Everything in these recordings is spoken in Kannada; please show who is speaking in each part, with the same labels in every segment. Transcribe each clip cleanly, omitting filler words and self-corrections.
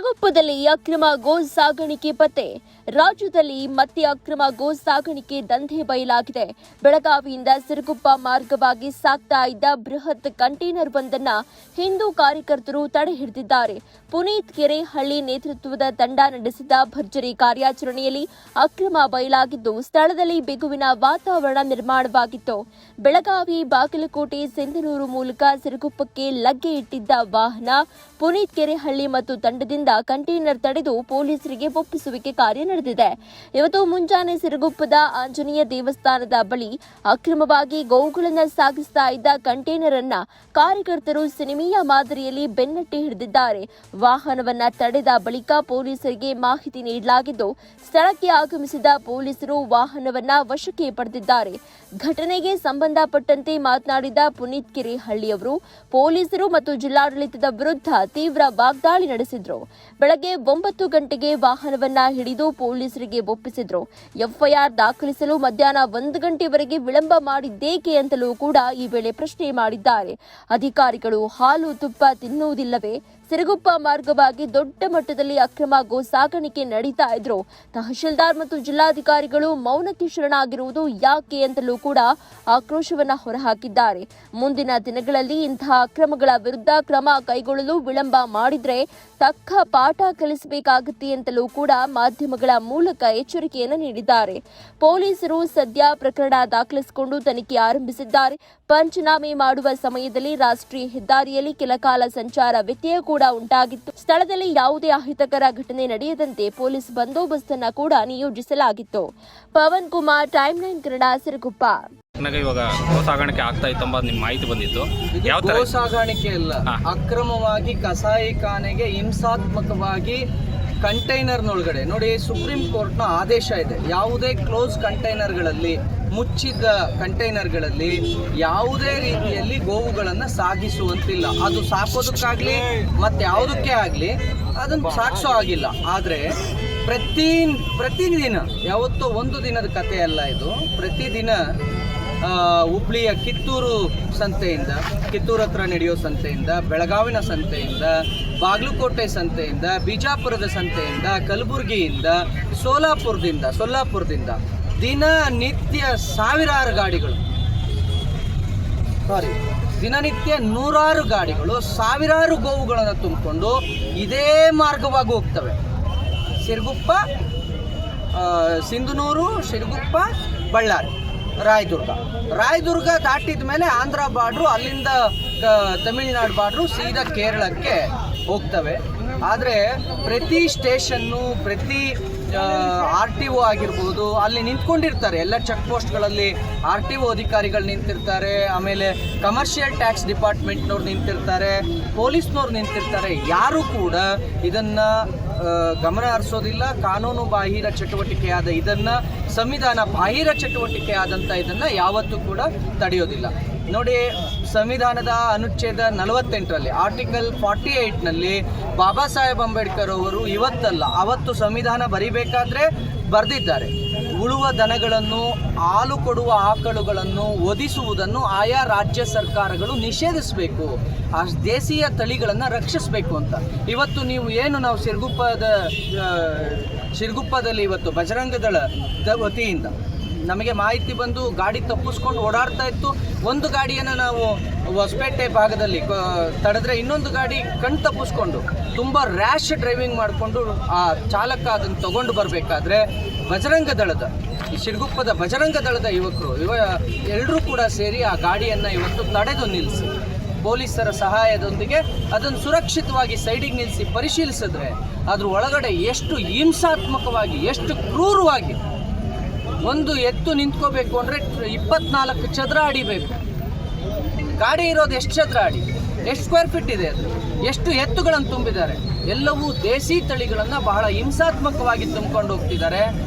Speaker 1: ಸಿರುಗುಪ್ಪದಲ್ಲಿ ಅಕ್ರಮ ಗೋ ಸಾಗಾಣಿಕೆ ಪತ್ತೆ. ರಾಜ್ಯದಲ್ಲಿ ಮತ್ತೆ ಅಕ್ರಮ ಗೋ ಸಾಗಾಣಿಕೆ ದಂಧೆ ಬಯಲಾಗಿದೆ. ಬೆಳಗಾವಿಯಿಂದ ಸಿರುಗುಪ್ಪ ಮಾರ್ಗವಾಗಿ ಸಾಗ್ತಾ ಇದ್ದ ಬೃಹತ್ ಕಂಟೈನರ್ ಒಂದನ್ನ ಹಿಂದೂ ಕಾರ್ಯಕರ್ತರು ತಡೆ ಹಿಡಿದಿದ್ದಾರೆ. ಪುನೀತ್ ಕೆರೆಹಳ್ಳಿ ನೇತೃತ್ವದ ತಂಡ ನಡೆಸಿದ ಭರ್ಜರಿ ಕಾರ್ಯಾಚರಣೆಯಲ್ಲಿ ಅಕ್ರಮ ಬಯಲಾಗಿದ್ದು ಸ್ಥಳದಲ್ಲಿ ಬಿಗುವಿನ ವಾತಾವರಣ ನಿರ್ಮಾಣವಾಗಿತ್ತು. ಬೆಳಗಾವಿ ಬಾಗಲಕೋಟೆ ಸಿಂಧನೂರು ಮೂಲಕ ಸಿರುಗುಪ್ಪಕ್ಕೆ ಲಗ್ಗೆ ಇಟ್ಟಿದ್ದ ವಾಹನ ಪುನೀತ್ ಕೆರೆಹಳ್ಳಿ ಮತ್ತು ತಂಡದಿಂದ ಕಂಟೈನರ್ ತಡೆದು ಪೊಲೀಸರಿಗೆ ಒಪ್ಪಿಸುವಿಕೆ ಕಾರ್ಯ ನಡೆದಿದೆ. ಇವತ್ತು ಮುಂಜಾನೆ ಸಿರುಗುಪ್ಪದ ಆಂಜನೇಯ ದೇವಸ್ಥಾನದ ಬಳಿ ಅಕ್ರಮವಾಗಿ ಗೋವುಗಳನ್ನು ಸಾಗಿಸ್ತಾ ಇದ್ದ ಕಂಟೈನರ್ ಅನ್ನ ಕಾರ್ಯಕರ್ತರು ಸಿನಿಮೀಯ ಮಾದರಿಯಲ್ಲಿ ಬೆನ್ನಟ್ಟಿ ಹಿಡಿದಿದ್ದಾರೆ. ವಾಹನವನ್ನ ತಡೆದ ಬಳಿಕ ಪೊಲೀಸರಿಗೆ ಮಾಹಿತಿ ನೀಡಲಾಗಿದ್ದು ಸ್ಥಳಕ್ಕೆ ಆಗಮಿಸಿದ ಪೊಲೀಸರು ವಾಹನವನ್ನ ವಶಕ್ಕೆ ಪಡೆದಿದ್ದಾರೆ. ಘಟನೆಗೆ ಸಂಬಂಧಪಟ್ಟಂತೆ ಮಾತನಾಡಿದ ಪುನೀತ್ ಕೆರೆಹಳ್ಳಿ ಅವರು ಪೊಲೀಸರು ಮತ್ತು ಜಿಲ್ಲಾಡಳಿತದ ವಿರುದ್ಧ ತೀವ್ರ ವಾಗ್ದಾಳಿ ನಡೆಸಿದ್ರು. ಬೆಳಗ್ಗೆ 9 ಗಂಟೆಗೆ ವಾಹನವನ್ನ ಹಿಡಿದು ಪೊಲೀಸರಿಗೆ ಒಪ್ಪಿಸಿದ್ರು. ಎಫ್ಐಆರ್ ದಾಖಲಿಸಲು ಮಧ್ಯಾಹ್ನ 1 ಗಂಟೆವರೆಗೆ ವಿಳಂಬ ಮಾಡಿದ್ದೇಕೆ ಅಂತಲೂ ಕೂಡ ಈ ವೇಳೆ ಪ್ರಶ್ನೆ ಮಾಡಿದ್ದಾರೆ. ಅಧಿಕಾರಿಗಳು ಹಾಲು ತುಪ್ಪ ತಿನ್ನುವುದಿಲ್ಲವೇ? ಸಿರುಗುಪ್ಪ ಮಾರ್ಗವಾಗಿ ದೊಡ್ಡ ಮಟ್ಟದಲ್ಲಿ ಅಕ್ರಮ ಗೋ ಸಾಗಾಣಿಕೆ ನಡೀತಾ ಇದ್ರು. ತಹಶೀಲ್ದಾರ್ ಮತ್ತು ಜಿಲ್ಲಾಧಿಕಾರಿಗಳು ಮೌನಕ್ಕೆ ಶರಣಾಗಿರುವುದು ಯಾಕೆ ಅಂತಲೂ ಕೂಡ ಆಕ್ರೋಶವನ್ನ ಹೊರಹಾಕಿದ್ದಾರೆ. ಮುಂದಿನ ದಿನಗಳಲ್ಲಿ ಇಂತಹ ಅಕ್ರಮಗಳ ವಿರುದ್ಧ ಕ್ರಮ ಕೈಗೊಳ್ಳಲು ವಿಳಂಬ ಮಾಡಿದ್ರೆ ತಕ್ಕ ಪಾಠ ಕಲಿಸಬೇಕಾಗುತ್ತೆ ಅಂತಲೂ ಕೂಡ ಮಾಧ್ಯಮಗಳ ಮೂಲಕ ಎಚ್ಚರಿಕೆಯನ್ನು ನೀಡಿದ್ದಾರೆ. ಪೊಲೀಸರು ಸದ್ಯ ಪ್ರಕರಣ ದಾಖಲಿಸಿಕೊಂಡು ತನಿಖೆ ಆರಂಭಿಸಿದ್ದಾರೆ. ಪಂಚನಾಮೆ ಮಾಡುವ ಸಮಯದಲ್ಲಿ ರಾಷ್ಟ್ರೀಯ ಹೆದ್ದಾರಿಯಲ್ಲಿ ಕೆಲಕಾಲ ಸಂಚಾರ ವ್ಯತ್ಯಯ ಕೂಡ ಉಂಟಾಗಿತ್ತು. ಸ್ಥಳದಲ್ಲಿ ಯಾವುದೇ ಅಹಿತಕರ ಘಟನೆ ನಡೆಯದಂತೆ ಪೊಲೀಸ್ ಬಂದೋಬಸ್ತ್ ಅನ್ನು ಕೂಡ ನಿಯೋಜಿಸಲಾಗಿತ್ತು. ಪವನ್ ಕುಮಾರ್, ಟೈಮ್ 9 ಕನ್ನಡ, ಸಿರುಗುಪ್ಪ.
Speaker 2: ಇವಾಗ ಗೋ ಸಾಗಾಣಿಕೆ ಆಗ್ತಾ ಇತ್ತು ಎಂಬ ನಿಮ್ಮ ಮಾಹಿತಿ ಬಂದಿತ್ತು. ಯಾವ ತರ
Speaker 3: ಗೋ ಸಾಗಾಣಿಕೆ ಅಲ್ಲ, ಅಕ್ರಮವಾಗಿ ಕಸಾಯಿಖಾನೆಗೆ ಹಿಂಸಾತ್ಮಕವಾಗಿ ಕಂಟೈನರ್ನೊಳಗಡೆ ನೋಡಿ, ಸುಪ್ರೀಂ ಕೋರ್ಟ್ನ ಆದೇಶ ಇದೆ. ಯಾವುದೇ ಕ್ಲೋಸ್ ಕಂಟೈನರ್ಗಳಲ್ಲಿ, ಮುಚ್ಚಿದ ಕಂಟೈನರ್ಗಳಲ್ಲಿ ಯಾವುದೇ ರೀತಿಯಲ್ಲಿ ಗೋವುಗಳನ್ನು ಸಾಗಿಸುವಂತಿಲ್ಲ. ಅದು ಸಾಕೋದಕ್ಕಾಗಲಿ ಮತ್ತು ಯಾವುದಕ್ಕೆ ಆಗಲಿ ಅದನ್ನು ಸಾಗಿಸೋ ಆಗಿಲ್ಲ. ಆದರೆ ಪ್ರತಿದಿನ, ಯಾವತ್ತೋ ಒಂದು ದಿನದ ಕಥೆ ಅಲ್ಲ ಇದು. ಪ್ರತಿದಿನ ಹುಬ್ಳಿಯ ಕಿತ್ತೂರು ಸಂತೆಯಿಂದ, ಕಿತ್ತೂರು ಹತ್ರ ನಡೆಯೋ ಸಂತೆಯಿಂದ, ಬೆಳಗಾವಿನ ಸಂತೆಯಿಂದ, ಬಾಗಲಕೋಟೆ ಸಂತೆಯಿಂದ, ಬಿಜಾಪುರದ ಸಂತೆಯಿಂದ, ಕಲಬುರಗಿಯಿಂದ, ಸೊಲ್ಲಾಪುರದಿಂದ ದಿನನಿತ್ಯ ಸಾವಿರಾರು ಗಾಡಿಗಳು, ದಿನನಿತ್ಯ ನೂರಾರು ಗಾಡಿಗಳು ಸಾವಿರಾರು ಗೋವುಗಳನ್ನು ತುಂಬಿಕೊಂಡು ಇದೇ ಮಾರ್ಗವಾಗಿ ಹೋಗ್ತವೆ. ಸಿರುಗುಪ್ಪ, ಸಿಂಧನೂರು, ಸಿರುಗುಪ್ಪ, ಬಳ್ಳಾರಿ, ರಾಯದುರ್ಗ ದಾಟಿದ ಮೇಲೆ ಆಂಧ್ರ ಬಾರ್ಡ್ರು, ಅಲ್ಲಿಂದ ತಮಿಳುನಾಡು ಬಾರ್ಡ್ರು, ಸೀದಾ ಕೇರಳಕ್ಕೆ ಹೋಗ್ತವೆ. ಆದರೆ ಪ್ರತಿ ಸ್ಟೇಷನ್ನು, ಪ್ರತಿ RTO ಆಗಿರ್ಬೋದು, ಅಲ್ಲಿ ನಿಂತ್ಕೊಂಡಿರ್ತಾರೆ. ಎಲ್ಲ ಚೆಕ್ ಪೋಸ್ಟ್ಗಳಲ್ಲಿ RTO ಅಧಿಕಾರಿಗಳು ನಿಂತಿರ್ತಾರೆ, ಆಮೇಲೆ ಕಮರ್ಷಿಯಲ್ ಟ್ಯಾಕ್ಸ್ ಡಿಪಾರ್ಟ್ಮೆಂಟ್ನವ್ರು ನಿಂತಿರ್ತಾರೆ, ಪೊಲೀಸ್ನವ್ರು ನಿಂತಿರ್ತಾರೆ. ಯಾರೂ ಕೂಡ ಇದನ್ನು ಗಮನ ಹರಿಸೋದಿಲ್ಲ. ಕಾನೂನು ಬಾಹಿರ ಚಟುವಟಿಕೆಯಾದ ಇದನ್ನು, ಸಂವಿಧಾನ ಬಾಹಿರ ಚಟುವಟಿಕೆಯಾದಂಥ ಇದನ್ನು ಯಾವತ್ತೂ ಕೂಡ ತಡೆಯೋದಿಲ್ಲ. ನೋಡಿ, ಸಂವಿಧಾನದ ಅನುಚ್ಛೇದ 48ರಲ್ಲಿ ಆರ್ಟಿಕಲ್ 48ನಲ್ಲಿ ಬಾಬಾ ಸಾಹೇಬ್ ಅಂಬೇಡ್ಕರ್ ಅವರು ಇವತ್ತಲ್ಲ ಅವತ್ತು ಸಂವಿಧಾನ ಬರಿಬೇಕಾದ್ರೆ ಬರೆದಿದ್ದಾರೆ. ಉಳುವ ದನಗಳನ್ನು, ಹಾಲು ಕೊಡುವ ಆಕಳುಗಳನ್ನು ವಧಿಸುವುದನ್ನು ಆಯಾ ರಾಜ್ಯ ಸರ್ಕಾರಗಳು ನಿಷೇಧಿಸಬೇಕು, ಆ ದೇಶೀಯ ತಳಿಗಳನ್ನು ರಕ್ಷಿಸಬೇಕು ಅಂತ. ಇವತ್ತು ನೀವು ಏನು ನಾವು ಸಿರುಗುಪ್ಪದಲ್ಲಿ ಇವತ್ತು ಬಜರಂಗ ದಳದ ವತಿಯಿಂದ ನಮಗೆ ಮಾಹಿತಿ ಬಂದು ಗಾಡಿ ತಪ್ಪಿಸ್ಕೊಂಡು ಓಡಾಡ್ತಾ ಇತ್ತು. ಒಂದು ಗಾಡಿಯನ್ನು ನಾವು ಹೊಸಪೇಟೆ ಭಾಗದಲ್ಲಿ ತಡೆದ್ರೆ ಇನ್ನೊಂದು ಗಾಡಿ ಕಣ್ ತಪ್ಪಿಸ್ಕೊಂಡು ತುಂಬ ರ್ಯಾಶ್ ಡ್ರೈವಿಂಗ್ ಮಾಡಿಕೊಂಡು ಆ ಚಾಲಕ ಅದನ್ನು ತಗೊಂಡು ಬರಬೇಕಾದ್ರೆ ಬಜರಂಗ ದಳದ, ಈ ಸಿರುಗುಪ್ಪದ ಬಜರಂಗ ದಳದ ಯುವಕರು ಎಲ್ಲರೂ ಕೂಡ ಸೇರಿ ಆ ಗಾಡಿಯನ್ನು ಇವತ್ತು ತಡೆದು ನಿಲ್ಲಿಸಿ ಪೊಲೀಸರ ಸಹಾಯದೊಂದಿಗೆ ಅದನ್ನು ಸುರಕ್ಷಿತವಾಗಿ ಸೈಡಿಗೆ ನಿಲ್ಲಿಸಿ ಪರಿಶೀಲಿಸಿದ್ರೆ ಅದ್ರ ಒಳಗಡೆ ಎಷ್ಟು ಹಿಂಸಾತ್ಮಕವಾಗಿ, ಎಷ್ಟು ಕ್ರೂರವಾಗಿ, ಒಂದು ಎತ್ತು ನಿಂತ್ಕೋಬೇಕು ಅಂದರೆ 24 ಚದರ ಅಡಿ ಬೇಕು. ಗಾಡಿ ಇರೋದು ಎಷ್ಟು ಚದರ ಅಡಿ, ಎಷ್ಟು ಸ್ಕ್ವೇರ್ ಫೀಟ್ ಇದೆ, ಅದು ಎಷ್ಟು ಎತ್ತುಗಳನ್ನು ತುಂಬಿದ್ದಾರೆ. ಎಲ್ಲವೂ ದೇಸಿ ತಳಿಗಳನ್ನು ಬಹಳ ಹಿಂಸಾತ್ಮಕವಾಗಿ ತುಂಬಿಕೊಂಡು ಹೋಗ್ತಿದ್ದಾರೆ.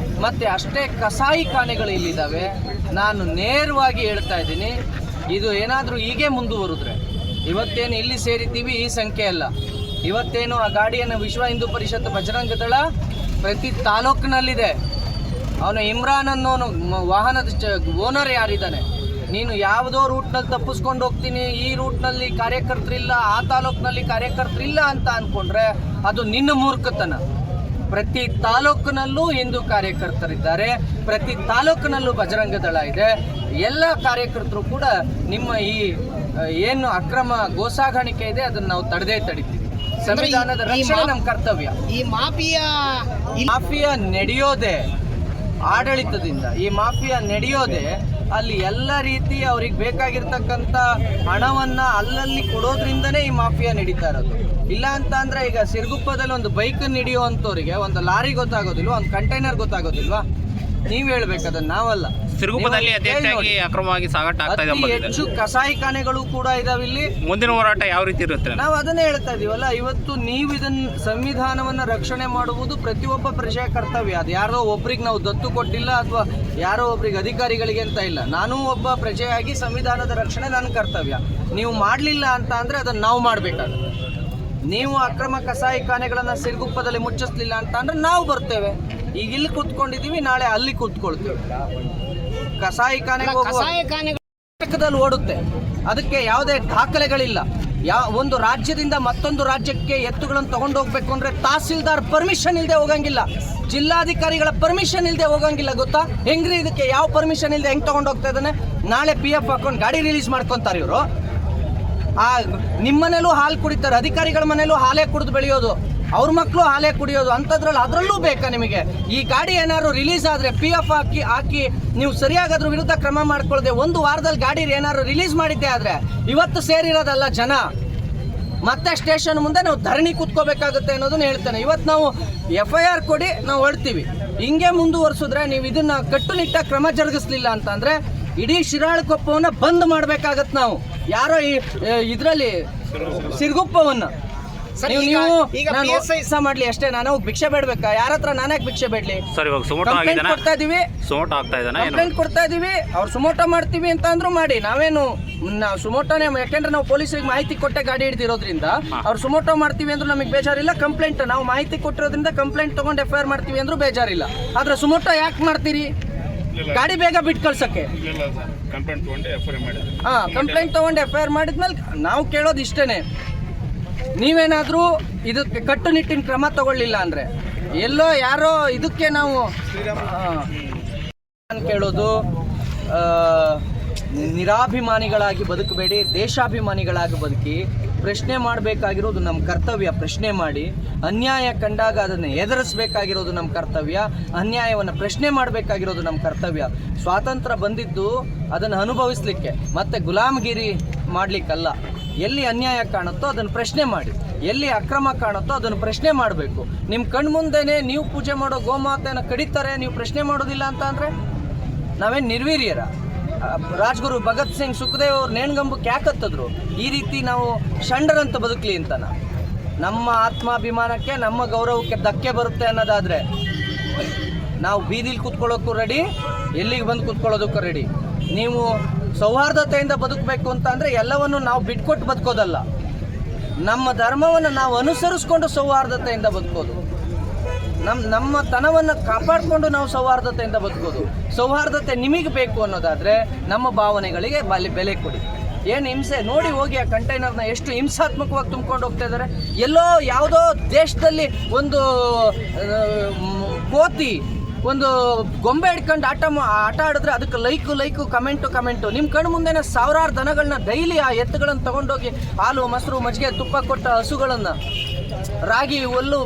Speaker 3: ಮತ್ತು ಅಷ್ಟೇ ಕಸಾಯಿಖಾನೆಗಳು ಇಲ್ಲಿದ್ದಾವೆ. ನಾನು ನೇರವಾಗಿ ಹೇಳ್ತಾ ಇದ್ದೀನಿ, ಇದು ಏನಾದರೂ ಹೀಗೆ ಮುಂದುವರಿದ್ರೆ, ಇವತ್ತೇನು ಇಲ್ಲಿ ಸೇರಿದ್ದೀವಿ ಈ ಸಂಖ್ಯೆ ಅಲ್ಲ, ಇವತ್ತೇನು ಆ ಗಾಡಿಯನ್ನು ವಿಶ್ವ ಹಿಂದೂ ಪರಿಷತ್ ಬಜರಂಗ ದಳ ಪ್ರತಿ ತಾಲೂಕಿನಲ್ಲಿದೆ. ಅವನು ಇಮ್ರಾನ್ ಅನ್ನೋನು ವಾಹನದ ಓನರ್ ಯಾರಿದ್ದಾನೆ, ನೀನು ಯಾವುದೋ ರೂಟ್ನಲ್ಲಿ ತಪ್ಪಿಸ್ಕೊಂಡು ಹೋಗ್ತೀನಿ, ಈ ರೂಟ್ನಲ್ಲಿ ಕಾರ್ಯಕರ್ತರಿಲ್ಲ, ಆ ತಾಲೂಕಿನಲ್ಲಿ ಕಾರ್ಯಕರ್ತರಿಲ್ಲ ಅಂತ ಅಂದ್ಕೊಂಡ್ರೆ ಅದು ನಿನ್ನ ಮೂರ್ಖತನ. ಪ್ರತಿ ತಾಲೂಕಿನಲ್ಲೂ ಹಿಂದೂ ಕಾರ್ಯಕರ್ತರಿದ್ದಾರೆ, ಪ್ರತಿ ತಾಲೂಕಿನಲ್ಲೂ ಬಜರಂಗ ದಳ ಇದೆ. ಎಲ್ಲ ಕಾರ್ಯಕರ್ತರು ಕೂಡ ನಿಮ್ಮ ಈ ಏನು ಅಕ್ರಮ ಗೋಸಾಗಾಣಿಕೆ ಇದೆ ಅದನ್ನು ನಾವು ತಡಿತೀವಿ. ಸಂವಿಧಾನದ ರಕ್ಷಣೆ ನಮ್ಮ ಕರ್ತವ್ಯ.
Speaker 4: ಈ
Speaker 3: ಮಾಫಿಯಾ ನಡೆಯೋದೇ ಆಡಳಿತದಿಂದ, ಈ ಮಾಫಿಯಾ ನಡೆಯೋದೇ ಅಲ್ಲಿ ಎಲ್ಲ ರೀತಿ ಅವ್ರಿಗೆ ಬೇಕಾಗಿರ್ತಕ್ಕಂಥ ಹಣವನ್ನ ಅಲ್ಲಲ್ಲಿ ಕೊಡೋದ್ರಿಂದನೇ ಈ ಮಾಫಿಯಾ ನಡೀತಾ ಇರೋದು. ಇಲ್ಲ ಅಂತ ಅಂದ್ರೆ ಈಗ ಸಿರುಗುಪ್ಪದಲ್ಲಿ ಒಂದು ಬೈಕ್ ನಡೆಯುವಂಥವ್ರಿಗೆ ಒಂದು ಲಾರಿ ಗೊತ್ತಾಗೋದಿಲ್ವಾ, ಒಂದು ಕಂಟೈನರ್ ಗೊತ್ತಾಗೋದಿಲ್ವಾ? ನೀವ್ ಹೇಳ್ಬೇಕು, ಅದನ್ನ ನಾವಲ್ಲ.
Speaker 2: ಸಿರುಗುಪ್ಪದಲ್ಲಿ ಅಕ್ರಮವಾಗಿ ಸಾಗಾಟ ಆಗ್ತಾ ಇದೆ.
Speaker 3: ಹೆಚ್ಚು ಕಸಾಯಿಖಾನೆಗಳು ಕೂಡ ಇದಾವೆ ಇಲ್ಲಿ.
Speaker 2: ಮುಂದಿನ ಹೋರಾಟ ಯಾವ ರೀತಿ ಇರುತ್ತೆ?
Speaker 3: ನಾವು ಅದನ್ನೇ ಹೇಳ್ತಾ ಇದೀವಲ್ಲ, ಇವತ್ತು ನೀವು ಇದನ್ನ ಸಂವಿಧಾನವನ್ನ ರಕ್ಷಣೆ ಮಾಡುವುದು ಪ್ರತಿಯೊಬ್ಬ ಪ್ರಜೆಯ ಕರ್ತವ್ಯ. ಅದು ಯಾರೋ ಒಬ್ರಿಗೆ ನಾವು ದತ್ತು ಕೊಟ್ಟಿಲ್ಲ ಅಥವಾ ಯಾರೋ ಒಬ್ರಿಗೆ ಅಧಿಕಾರಿಗಳಿಗೆ ಅಂತ ಇಲ್ಲ. ನಾನು ಒಬ್ಬ ಪ್ರಜೆಯಾಗಿ ಸಂವಿಧಾನದ ರಕ್ಷಣೆ ನನ್ನ ಕರ್ತವ್ಯ. ನೀವು ಮಾಡಲಿಲ್ಲ ಅಂತ ಅಂದ್ರೆ ಅದನ್ನ ನಾವು ಮಾಡಬೇಕಾಗುತ್ತೆ. ನೀವು ಅಕ್ರಮ ಕಸಾಯಿಖಾನೆಗಳನ್ನ ಸಿರುಗುಪ್ಪದಲ್ಲಿ ಮುಚ್ಚಿಸ್ಲಿಲ್ಲ ಅಂತ ಅಂದ್ರೆ ನಾವು ಬರ್ತೇವೆ. ಈಗ ಇಲ್ಲಿ ಕೂತ್ಕೊಂಡಿದೀವಿ, ನಾಳೆ ಅಲ್ಲಿ ಕೂತ್ಕೊಳ್ತೇವೆ. ಕಸಾಯಿಖಾನೆಗೆ ಹೋಗುವ ಓಡುತ್ತೆ, ಅದಕ್ಕೆ ಯಾವುದೇ ದಾಖಲೆಗಳಿಲ್ಲ. ಒಂದು ರಾಜ್ಯದಿಂದ ಮತ್ತೊಂದು ರಾಜ್ಯಕ್ಕೆ ಎತ್ತುಗಳನ್ನು ತಗೊಂಡು ಹೋಗ್ಬೇಕು ಅಂದ್ರೆ ತಹಸೀಲ್ದಾರ್ ಪರ್ಮಿಷನ್ ಇಲ್ಲದೆ ಹೋಗಂಗಿಲ್ಲ, ಜಿಲ್ಲಾಧಿಕಾರಿಗಳ ಪರ್ಮಿಷನ್ ಇಲ್ಲದೆ ಹೋಗಂಗಿಲ್ಲ. ಗೊತ್ತಾ ಹೆಂಗ್ರಿ? ಇದಕ್ಕೆ ಯಾವ ಪರ್ಮಿಷನ್ ಇಲ್ಲದೆ ಹೆಂಗ್ ತಗೊಂಡು ಹೋಗ್ತಾ ಇದ್ದಾನೆ? ನಾಳೆ PF ಹಾಕೊಂಡು ಗಾಡಿ ರಿಲೀಸ್ ಮಾಡ್ಕೊಂತಾರೆ ಇವರು. ನಿಮ್ಮನೇಲೂ ಹಾಲು ಕುಡಿತಾರೆ, ಅಧಿಕಾರಿಗಳ ಮನೇಲೂ ಹಾಲೇ ಕುಡಿದು ಬೆಳೆಯೋದು, ಅವ್ರ ಮಕ್ಕಳು ಹಾಲೇ ಕುಡಿಯೋದು. ಅಂಥದ್ರಲ್ಲಿ ಅದರಲ್ಲೂ ಬೇಕಾ ನಿಮಗೆ? ಈ ಗಾಡಿ ಏನಾದ್ರು ರಿಲೀಸ್ ಆದರೆ PF ಹಾಕಿ ನೀವು ಸರಿಯಾಗಿ ಅದ್ರ ವಿರುದ್ಧ ಕ್ರಮ ಮಾಡ್ಕೊಳ್ಳದೆ ಒಂದು ವಾರದಲ್ಲಿ ಗಾಡಿ ಏನಾದ್ರು ರಿಲೀಸ್ ಮಾಡಿದ್ದೆ ಆದರೆ ಇವತ್ತು ಸೇರಿರೋದಲ್ಲ ಜನ, ಮತ್ತೆ ಸ್ಟೇಷನ್ ಮುಂದೆ ನಾವು ಧರಣಿ ಕೂತ್ಕೋಬೇಕಾಗುತ್ತೆ ಅನ್ನೋದನ್ನ ಹೇಳ್ತೇನೆ. ಇವತ್ತು ನಾವು FIR ಕೊಡಿ, ನಾವು ಹೊರಡ್ತೀವಿ. ಹಿಂಗೆ ಮುಂದುವರಿಸಿದ್ರೆ, ನೀವು ಇದನ್ನ ಕಟ್ಟುನಿಟ್ಟಾಗಿ ಕ್ರಮ ಜರುಗಿಸ್ಲಿಲ್ಲ ಅಂತಂದ್ರೆ ಇಡೀ ಶಿರಾಳಕೊಪ್ಪವನ್ನ ಬಂದ್ ಮಾಡ್ಬೇಕಾಗತ್ತೆ ನಾವು. ಯಾರೋ ಇದರಲ್ಲಿ ಸಿರುಗುಪ್ಪವನ್ನ ಮಾಡ್ಲಿ ಅಷ್ಟೇ. ನಾನು ಭಿಕ್ಷೆ ಬೇಡ್ಬೇಕಾ? ಯಾರ ಹತ್ರ ನಾನ್ಯಾಕೆ ಭಿಕ್ಷೆ ಬೇಡ್ಲಿ? ಕೊಡ್ತಾ ಇದೀವಿ, ಕಂಪ್ಲೇಂಟ್ ಕೊಡ್ತಾ ಇದೀವಿ. ಅವ್ರು ಸುಮೋಟೋ ಮಾಡ್ತೀವಿ ಅಂತ ಅಂದ್ರು ಮಾಡಿ. ನಾವೇನು ಸುಮೋಟೋನೇ, ಯಾಕೆಂದ್ರೆ ನಾವು ಪೊಲೀಸರಿಗೆ ಮಾಹಿತಿ ಕೊಟ್ಟೆ ಗಾಡಿ ಹಿಡಿದಿರೋದ್ರಿಂದ ಅವ್ರು ಸುಮೋಟೋ ಮಾಡ್ತೀವಿ ಅಂದ್ರೂ ನಮಗೆ ಬೇಜಾರಿಲ್ಲ. ಕಂಪ್ಲೇಂಟ್ ನಾವು ಮಾಹಿತಿ ಕೊಟ್ಟಿರೋದ್ರಿಂದ ಕಂಪ್ಲೇಂಟ್ ತಗೊಂಡು FIR ಮಾಡ್ತೀವಿ ಅಂದ್ರೂ ಬೇಜಾರಿಲ್ಲ. ಆದ್ರೆ ಸುಮೋಟೋ ಯಾಕೆ ಮಾಡ್ತೀರಿ? ಗಾಡಿ ಬೇಗ ಬಿಟ್ಟು ಕಳ್ಸಕ್ಕೆ. ಕಂಪ್ಲೇಂಟ್ ತಗೊಂಡು FIR ಮಾಡಿದ್ಮೇಲೆ ನಾವು ಕೇಳೋದು ಇಷ್ಟೇನೆ, ನೀವೇನಾದ್ರೂ ಇದಕ್ಕೆ ಕಟ್ಟುನಿಟ್ಟಿನ ಕ್ರಮ ತಗೊಳ್ಳಿಲ್ಲ ಅಂದ್ರೆ ಎಲ್ಲೋ ಯಾರೋ ಇದಕ್ಕೆ ನಾವು ಕೇಳೋದು. ನಿರಾಭಿಮಾನಿಗಳಾಗಿ ಬದುಕಬೇಡಿ, ದೇಶಾಭಿಮಾನಿಗಳಾಗಿ ಬದುಕಿ. ಪ್ರಶ್ನೆ ಮಾಡಬೇಕಾಗಿರೋದು ನಮ್ಮ ಕರ್ತವ್ಯ. ಪ್ರಶ್ನೆ ಮಾಡಿ, ಅನ್ಯಾಯ ಕಂಡಾಗ ಅದನ್ನು ಎದುರಿಸಬೇಕಾಗಿರೋದು ನಮ್ಮ ಕರ್ತವ್ಯ. ಅನ್ಯಾಯವನ್ನು ಪ್ರಶ್ನೆ ಮಾಡಬೇಕಾಗಿರೋದು ನಮ್ಮ ಕರ್ತವ್ಯ. ಸ್ವಾತಂತ್ರ್ಯ ಬಂದಿದ್ದು ಅದನ್ನು ಅನುಭವಿಸ್ಲಿಕ್ಕೆ, ಮತ್ತೆ ಗುಲಾಮಗಿರಿ ಮಾಡಲಿಕ್ಕಲ್ಲ. ಎಲ್ಲಿ ಅನ್ಯಾಯ ಕಾಣುತ್ತೋ ಅದನ್ನು ಪ್ರಶ್ನೆ ಮಾಡಿ, ಎಲ್ಲಿ ಅಕ್ರಮ ಕಾಣುತ್ತೋ ಅದನ್ನು ಪ್ರಶ್ನೆ ಮಾಡಬೇಕು. ನಿಮ್ಮ ಕಣ್ಮುಂದೆನೇ ನೀವು ಪೂಜೆ ಮಾಡೋ ಗೋಮಾತೆಯನ್ನು ಕಡಿತಾರೆ, ನೀವು ಪ್ರಶ್ನೆ ಮಾಡೋದಿಲ್ಲ ಅಂತ ಅಂದರೆ ನಾವೇನು ನಿರ್ವೀರ್ಯರ? ರಾಜ್ಗುರು ಭಗತ್ ಸಿಂಗ್, ಸುಖದೇವ್ ಅವ್ರು ನೇಣ್ಗಂಬಕ್ಕೆ ಯಾಕೆ ಹತ್ತಿದ್ರು? ಈ ರೀತಿ ನಾವು ಷಂಡರಂತ ಬದುಕಲಿ ಅಂತನ. ನಮ್ಮ ಆತ್ಮಾಭಿಮಾನಕ್ಕೆ, ನಮ್ಮ ಗೌರವಕ್ಕೆ ಧಕ್ಕೆ ಬರುತ್ತೆ ಅನ್ನೋದಾದರೆ ನಾವು ಬೀದಿಲಿ ಕೂತ್ಕೊಳ್ಳೋಕ್ಕೂ ರೆಡಿ, ಎಲ್ಲಿಗೆ ಬಂದು ಕೂತ್ಕೊಳ್ಳೋದಕ್ಕೂ ರೆಡಿ. ನೀವು ಸೌಹಾರ್ದತೆಯಿಂದ ಬದುಕಬೇಕು ಅಂತ ಅಂದರೆ ಎಲ್ಲವನ್ನು ನಾವು ಬಿಟ್ಕೊಟ್ಟು ಬದುಕೋದಲ್ಲ, ನಮ್ಮ ಧರ್ಮವನ್ನು ನಾವು ಅನುಸರಿಸ್ಕೊಂಡು ಸೌಹಾರ್ದತೆಯಿಂದ ಬದುಕೋದು. ನಮ್ಮ ತನವನ್ನು ಕಾಪಾಡಿಕೊಂಡು ನಾವು ಸೌಹಾರ್ದತೆಯಿಂದ ಬದುಕೋದು. ಸೌಹಾರ್ದತೆ ನಿಮಗೆ ಬೇಕು ಅನ್ನೋದಾದರೆ ನಮ್ಮ ಭಾವನೆಗಳಿಗೆ ಬೆಲೆ ಕೊಡಿ. ಏನು ಹಿಂಸೆ ನೋಡಿ, ಹೋಗಿ ಆ ಕಂಟೈನರ್ನ ಎಷ್ಟು ಹಿಂಸಾತ್ಮಕವಾಗಿ ತುಂಬ್ಕೊಂಡು ಹೋಗ್ತಾ ಇದ್ದಾರೆ. ಎಲ್ಲೋ ಯಾವುದೋ ದೇಶದಲ್ಲಿ ಒಂದು ಕೋತಿ ಒಂದು ಗೊಂಬೆ ಹಿಡ್ಕೊಂಡು ಆಟ ಆಡಿದ್ರೆ ಅದಕ್ಕೆ ಲೈಕು ಕಮೆಂಟು. ನಿಮ್ಮ ಕಣ್ಣು ಮುಂದೆನೇ ಸಾವಿರಾರು ದನಗಳನ್ನ ಡೈಲಿ ಆ ಎತ್ತುಗಳನ್ನು ತಗೊಂಡೋಗಿ ಹಾಲು, ಮೊಸರು, ಮಜ್ಜಿಗೆ, ತುಪ್ಪ ಕೊಟ್ಟ ಹಸುಗಳನ್ನು, ರಾಗಿ, ಹುಲ್ಲು,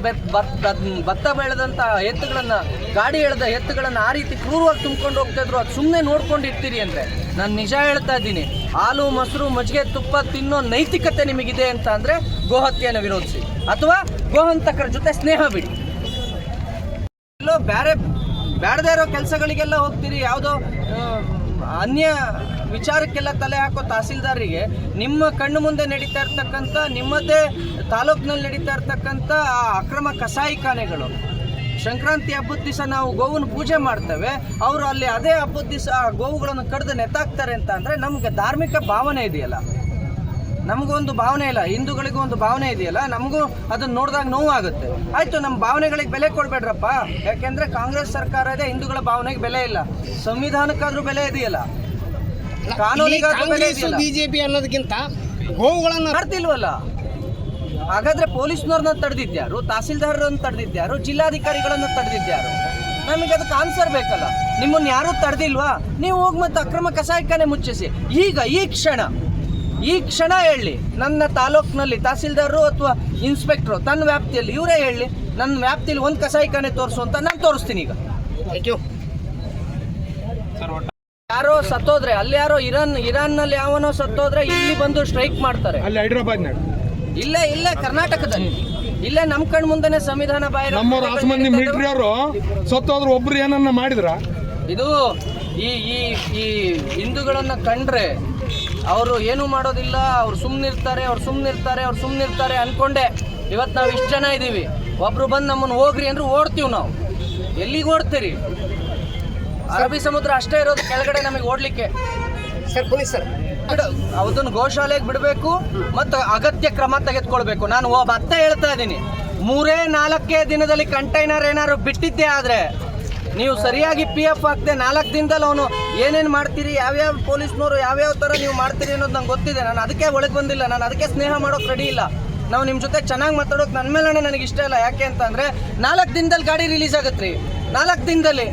Speaker 3: ಭತ್ತ ಬೆಳೆದಂಥ ಎತ್ತುಗಳನ್ನು, ಗಾಡಿ ಎಳೆದ ಎತ್ತುಗಳನ್ನು ಆ ರೀತಿ ಕ್ರೂರವಾಗಿ ತುಂಬ್ಕೊಂಡು ಹೋಗ್ತಾ ಇದ್ರು. ಅದು ಸುಮ್ಮನೆ ನೋಡ್ಕೊಂಡಿರ್ತೀರಿ ಅಂದರೆ ನಾನು ನಿಜ ಹೇಳ್ತಾ ಇದ್ದೀನಿ. ಹಾಲು, ಮೊಸರು, ಮಜ್ಜಿಗೆ, ತುಪ್ಪ ತಿನ್ನೋ ನೈತಿಕತೆ ನಿಮಗಿದೆ ಅಂತ ಅಂದರೆ ಗೋಹತ್ಯೆಯನ್ನು ವಿರೋಧಿಸಿ, ಅಥವಾ ಗೋಹಂತಕರ ಜೊತೆ ಸ್ನೇಹ ಬಿಡಿ. ಎಲ್ಲೋ ಬೇಡದೇ ಇರೋ ಕೆಲಸಗಳಿಗೆಲ್ಲ ಹೋಗ್ತೀರಿ. ಯಾವುದೋ ಅನ್ಯ ವಿಚಾರಕ್ಕೆಲ್ಲ ತಲೆ ಹಾಕೋ ತಹಸೀಲ್ದಾರಿಗೆ ನಿಮ್ಮ ಕಣ್ಣು ಮುಂದೆ ನಡೀತಾ ಇರ್ತಕ್ಕಂಥ, ನಿಮ್ಮದೇ ತಾಲೂಕಿನಲ್ಲಿ ನಡೀತಾ ಇರ್ತಕ್ಕಂಥ ಆ ಅಕ್ರಮ ಕಸಾಯಿಖಾನೆಗಳು. ಸಂಕ್ರಾಂತಿ ಹಬ್ಬದ ದಿವಸ ನಾವು ಗೋವನ್ನು ಪೂಜೆ ಮಾಡ್ತೇವೆ, ಅವರು ಅಲ್ಲಿ ಅದೇ ಹಬ್ಬದ ದಿವಸ ಗೋವುಗಳನ್ನು ಕಡ್ದು ನೆತ್ತಾಕ್ತಾರೆ ಅಂತ ಅಂದರೆ ನಮಗೆ ಧಾರ್ಮಿಕ ಭಾವನೆ ಇದೆಯಲ್ಲ, ನಮಗೊಂದು ಭಾವನೆ ಇಲ್ಲ, ಹಿಂದೂಗಳಿಗೂ ಒಂದು ಭಾವನೆ ಇದೆಯಲ್ಲ, ನಮಗೂ ಅದನ್ನು ನೋಡಿದಾಗ ನೋವಾಗುತ್ತೆ. ಆಯಿತು, ನಮ್ಮ ಭಾವನೆಗಳಿಗೆ ಬೆಲೆ ಕೊಡಬೇಡ್ರಪ್ಪ. ಯಾಕೆಂದರೆ ಕಾಂಗ್ರೆಸ್ ಸರ್ಕಾರ ಇದೆ, ಹಿಂದೂಗಳ ಭಾವನೆಗೆ ಬೆಲೆ ಇಲ್ಲ. ಸಂವಿಧಾನಕ್ಕಾದ್ರೂ ಬೆಲೆ ಇದೆಯಲ್ಲ, ಕಾನೂನಿಗಾದ್ರೂ ಬೆಲೆ ಇದೆಯಲ್ಲ.
Speaker 4: ಬಿಜೆಪಿ ಅನ್ನೋದಕ್ಕಿಂತ ಗೋವುಗಳನ್ನು
Speaker 3: ಮಾಡ್ತಿಲ್ವಲ್ಲ. ಹಾಗಾದ್ರೆ ಪೊಲೀಸ್ನವ್ರನ್ನ ತಡೆದಿದ್ಯಾರು, ತಹಸೀಲ್ದಾರರನ್ನು ತಡೆದಿದ್ಯಾರು, ಜಿಲ್ಲಾಧಿಕಾರಿಗಳನ್ನು ತಡೆದಿದ್ಯಾರು? ನಮಗೆ ಅದಕ್ಕೆ ಆನ್ಸರ್ ಬೇಕಲ್ಲ. ನಿಮ್ಮನ್ನು ಯಾರೂ ತಡೆದಿಲ್ವಾ? ನೀವು ಹೋಗಿ ಮತ್ತೆ ಅಕ್ರಮ ಕಸಾಯಿಖಾನೆ ಮುಚ್ಚಿಸಿ. ಈಗ ಈ ಕ್ಷಣ ಹೇಳಿ, ನನ್ನ ತಾಲೂಕಿನಲ್ಲಿ ತಹಸೀಲ್ದಾರರು ಅಥವಾ ಇನ್ಸ್ಪೆಕ್ಟ್ರು ತನ್ನ ವ್ಯಾಪ್ತಿಯಲ್ಲಿ ಇವರೇ ಹೇಳಿ, ನನ್ನ ವ್ಯಾಪ್ತಿಯಲ್ಲಿ ಒಂದು ಕಸಾಯಿಖಾನೆ ತೋರಿಸು ಅಂತ ನಾನು ತೋರಿಸ್ತೀನಿ. ಈಗ ಥ್ಯಾಂಕ್ ಯು. ಯಾರೋ ಸತ್ತೋದ್ರೆ ಅಲ್ಲಿ, ಯಾರೋ ಇರಾನ್ನಲ್ಲಿ ಯಾವನೋ ಸತ್ತೋದ್ರೆ ಇಲ್ಲಿ ಬಂದು ಸ್ಟ್ರೈಕ್ ಮಾಡ್ತಾರೆ.
Speaker 4: ಅಲ್ಲಿ ಹೈದರಾಬಾದ್
Speaker 3: ಇಲ್ಲೇ ಕರ್ನಾಟಕದಲ್ಲಿ ಇಲ್ಲೇ ನಮ್ಮ ಕಣ್ ಮುಂದೆನೆ ಸಂವಿಧಾನ ಬಾಹಿರ
Speaker 4: ನಮ್ಮವ್ರು 10 ಮಂದಿ ಮಿಲಿಟರಿ ಅವರು ಸತ್ತೋದ್ರು, ಒಬ್ರು ಏನನ್ನ ಮಾಡಿದ್ರ?
Speaker 3: ಇದು ಈ ಹಿಂದೂಗಳನ್ನ ಕಂಡ್ರೆ ಅವರು ಏನು ಮಾಡೋದಿಲ್ಲ, ಅವ್ರು ಸುಮ್ಮನಿರ್ತಾರೆ ಅನ್ಕೊಂಡೆ ಇವತ್ತು ನಾವು ಇಷ್ಟು ಜನ ಇದ್ದೀವಿ. ಒಬ್ರು ಬಂದು ನಮ್ಮನ್ನು ಹೋಗ್ರಿ ಅಂದ್ರೆ ಓಡ್ತೀವಿ. ನಾವು ಎಲ್ಲಿಗೆ ಓಡ್ತೀರಿ? ಅರಬ್ಬಿ ಸಮುದ್ರ ಅಷ್ಟೇ ಇರೋದು ಕೆಳಗಡೆ ನಮಗೆ ಓಡ್ಲಿಕ್ಕೆ. ಅದನ್ನು ಗೋಶಾಲೆಗೆ ಬಿಡಬೇಕು ಮತ್ತು ಅಗತ್ಯ ಕ್ರಮ ತೆಗೆದುಕೊಳ್ಬೇಕು. ನಾನು ಮತ್ತೆ ಹೇಳ್ತಾ ಇದ್ದೀನಿ, 3-4 ದಿನದಲ್ಲಿ ಕಂಟೈನರ್ ಏನಾದ್ರು ಬಿಟ್ಟಿದ್ದೆ ಆದರೆ ನೀವು ಸರಿಯಾಗಿ PF ಹಾಕ್ದೆ 4 ದಿನದಲ್ಲಿ ಅವನು ಏನೇನು ಮಾಡ್ತೀರಿ, ಯಾವ್ಯಾವ ಪೊಲೀಸ್ನವರು ಯಾವ್ಯಾವ ಥರ ನೀವು ಮಾಡ್ತೀರಿ ಅನ್ನೋದು ನಂಗೆ ಗೊತ್ತಿದೆ. ನಾನು ಅದಕ್ಕೆ ಒಳಗೆ ಬಂದಿಲ್ಲ, ನಾನು ಅದಕ್ಕೆ ಸ್ನೇಹ ಮಾಡೋಕೆ ರೆಡಿ ಇಲ್ಲ. ನಾವು ನಿಮ್ಮ ಜೊತೆ ಚೆನ್ನಾಗಿ ಮಾತಾಡೋಕೆ ನನ್ನ ಮೇಲೆ ನನಗೆ ಇಷ್ಟ ಇಲ್ಲ. ಯಾಕೆ ಅಂತಂದರೆ 4 ದಿನದಲ್ಲಿ ಗಾಡಿ ರಿಲೀಸ್ ಆಗುತ್ತೆ ರೀ. 4 ದಿನದಲ್ಲಿ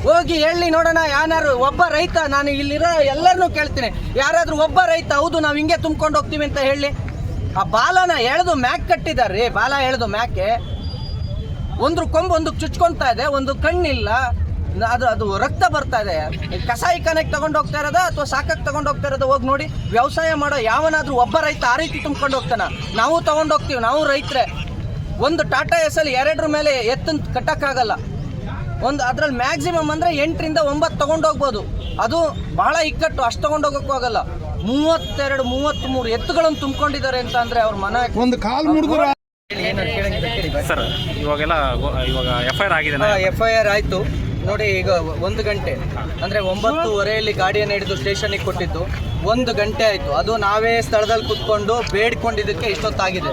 Speaker 3: ಹೋಗಿ ಹೇಳಿ ನೋಡೋಣ. ಯಾರು ಒಬ್ಬ ರೈತ, ನಾನು ಇಲ್ಲಿರೋ ಎಲ್ಲರನ್ನೂ ಕೇಳ್ತೀನಿ, ಯಾರಾದರೂ ಒಬ್ಬ ರೈತ ಹೌದು ನಾವು ಹಿಂಗೆ ತುಂಬ್ಕೊಂಡು ಹೋಗ್ತೀವಿ ಅಂತ ಹೇಳಿ. ಆ ಬಾಲನ ಎಳೆದು ಮ್ಯಾಕ್ ಕಟ್ಟಿದ್ದಾರೆ. ಬಾಲ ಎಳೆದು ಮ್ಯಾಕೆ ಒಂದು ಕೊಂಬು ಒಂದಕ್ಕೆ ಚುಚ್ಕೊತಾ ಇದೆ, ಒಂದು ಕಣ್ಣಿಲ್ಲ, ಅದು ರಕ್ತ ಬರ್ತಾ ಇದೆ. ಕಸಾಯಿಖಾನೆಗೆ ತಗೊಂಡು ಹೋಗ್ತಾ ಇರೋದ ಅಥವಾ ಸಾಕಕ್ಕೆ ತಗೊಂಡು ಹೋಗ್ತಾ ಇರೋದು? ಹೋಗಿ ನೋಡಿ. ವ್ಯವಸಾಯ ಮಾಡೋ ಯಾವನಾದರೂ ಒಬ್ಬ ರೈತ ಆ ರೀತಿ ತುಂಬ್ಕೊಂಡು ಹೋಗ್ತಾನ? ನಾವು ತಗೊಂಡು ಹೋಗ್ತೀವಿ, ನಾವು ರೈತರೇ. ಒಂದು ಟಾಟಾ ಎಸ್ಸಲ್ಲಿ 2 ಮೇಲೆ ಎತ್ತಂತ ಕಟ್ಟಕ್ಕಾಗಲ್ಲ. ಅದ್ರಲ್ಲಿ ಮ್ಯಾಕ್ಸಿಮಮ್ ಅಂದರೆ 8ರಿಂದ 9 ತೊಗೊಂಡೋಗ್ಬೋದು. ಅದು ಬಹಳ ಇಕ್ಕಟ್ಟು, ಅಷ್ಟು ತೊಗೊಂಡೋಗೋಕ್ಕೂ ಆಗಲ್ಲ. 32-33 ಎತ್ತುಗಳನ್ನು ತುಂಬಿಕೊಂಡಿದ್ದಾರೆ ಅಂತ ಅಂದರೆ ಅವ್ರ ಮನ
Speaker 4: ಒಂದು ಕಾಲು ಮುರಿದ್ರ.
Speaker 2: ಸರ್ ಇವಾಗ FIR ಆಗಿದೆ.
Speaker 3: FIR ಆಯಿತು ನೋಡಿ. ಈಗ 1 ಗಂಟೆ ಅಂದರೆ 9:30 ಗಾಡಿಯನ್ನು ಹಿಡಿದು ಸ್ಟೇಷನಿಗೆ ಕೊಟ್ಟಿದ್ದು 1 ಗಂಟೆ ಆಯಿತು. ಅದು ನಾವೇ ಸ್ಥಳದಲ್ಲಿ ಕುತ್ಕೊಂಡು ಬೇಡ್ಕೊಂಡಿದ್ದಕ್ಕೆ ಇಷ್ಟೊತ್ತಾಗಿದೆ.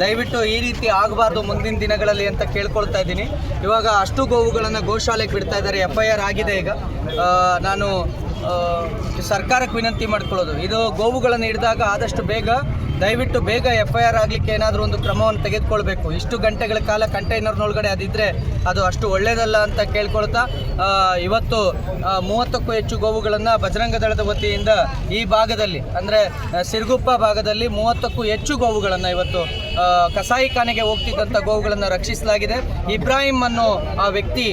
Speaker 3: ದಯವಿಟ್ಟು ಈ ರೀತಿ ಆಗಬಾರ್ದು ಮುಂದಿನ ದಿನಗಳಲ್ಲಿ ಅಂತ ಕೇಳ್ಕೊಳ್ತಾ ಇದ್ದೀನಿ. ಇವಾಗ ಅಷ್ಟು ಗೋವುಗಳನ್ನು ಗೋಶಾಲೆಗೆ ಬಿಡ್ತಾ ಇದ್ದಾರೆ. FIR ಆಗಿದೆ. ಈಗ ನಾನು ಸರ್ಕಾರಕ್ಕೆ ವಿನಂತಿ ಮಾಡ್ಕೊಳ್ಳೋದು, ಇದು ಗೋವುಗಳನ್ನು ಹಿಡಿದಾಗ ಆದಷ್ಟು ದಯವಿಟ್ಟು ಬೇಗ FIR ಆಗಲಿಕ್ಕೆ ಏನಾದರೂ ಒಂದು ಕ್ರಮವನ್ನು ತೆಗೆದುಕೊಳ್ಬೇಕು. ಇಷ್ಟು ಗಂಟೆಗಳ ಕಾಲ ಕಂಟೈನರ್ನೊಳಗಡೆ ಅದಿದ್ದರೆ ಅದು ಅಷ್ಟು ಒಳ್ಳೆಯದಲ್ಲ ಅಂತ ಕೇಳ್ಕೊಳ್ತಾ, ಇವತ್ತು 30ಕ್ಕೂ ಹೆಚ್ಚು ಗೋವುಗಳನ್ನು ಬಜರಂಗ ದಳದ ವತಿಯಿಂದ ಈ ಭಾಗದಲ್ಲಿ ಅಂದರೆ ಸಿರುಗುಪ್ಪ ಭಾಗದಲ್ಲಿ 30ಕ್ಕೂ ಹೆಚ್ಚು ಗೋವುಗಳನ್ನು ಇವತ್ತು ಕಸಾಯಿಖಾನೆಗೆ ಹೋಗ್ತಿದ್ದಂಥ ಗೋವುಗಳನ್ನು ರಕ್ಷಿಸಲಾಗಿದೆ. ಇಬ್ರಾಹಿಂ ಅನ್ನೋ ಆ ವ್ಯಕ್ತಿ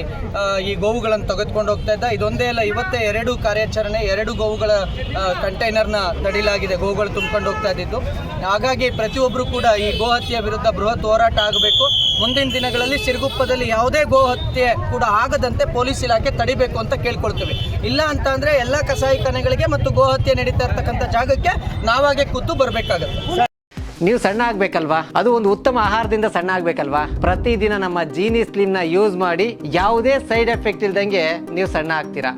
Speaker 3: ಈ ಗೋವುಗಳನ್ನು ತೆಗೆದುಕೊಂಡು ಹೋಗ್ತಾ ಇದ್ದ. ಇದೊಂದೇ ಅಲ್ಲ, ಇವತ್ತೇ 2 ಕಾರ್ಯಾಚರಣೆ, 2 ಗೋವುಗಳ ಕಂಟೈನರ್ನ ತಡಿಲಾಗಿದೆ, ಗೋವುಗಳು ತುಂಬಿಕೊಂಡು ಹೋಗ್ತಾ ಇದ್ದಿದ್ದು. ಹಾಗಾಗಿ ಪ್ರತಿಯೊಬ್ಬರು ಕೂಡ ಈ ಗೋಹತ್ಯೆ ವಿರುದ್ಧ ಬೃಹತ್ ಹೋರಾಟ ಆಗಬೇಕು. ಮುಂದಿನ ದಿನಗಳಲ್ಲಿ ಸಿರುಗುಪ್ಪದಲ್ಲಿ ಯಾವುದೇ ಗೋಹತ್ಯೆ ಕೂಡ ಆಗದಂತೆ ಪೊಲೀಸ್ ಇಲಾಖೆ ತಡಿಬೇಕು ಅಂತ ಕೇಳ್ಕೊಳ್ತೀವಿ. ಇಲ್ಲ ಅಂತ ಅಂದರೆ ಎಲ್ಲ ಕಸಾಯಿಖಾನೆಗಳಿಗೆ ಮತ್ತು ಗೋಹತ್ಯೆ ನಡೀತಾ ಇರ್ತಕ್ಕಂಥ ಜಾಗಕ್ಕೆ ನಾವಾಗೆ ಕೂತು ಬರಬೇಕಾಗುತ್ತೆ.
Speaker 5: ನೀವು ಸಣ್ಣ ಆಗ್ಬೇಕಲ್ವಾ? ಅದು ಒಂದು ಉತ್ತಮ ಆಹಾರದಿಂದ ಸಣ್ಣ ಆಗ್ಬೇಕಲ್ವಾ? ಪ್ರತಿದಿನ ನಮ್ಮ ಜೀನಿ ಸ್ಲಿಮ್ನ ಯೂಸ್ ಮಾಡಿ ಯಾವುದೇ ಸೈಡ್ ಎಫೆಕ್ಟ್ ಇಲ್ದಂಗೆ ನೀವು ಸಣ್ಣ ಆಗ್ತೀರಾ.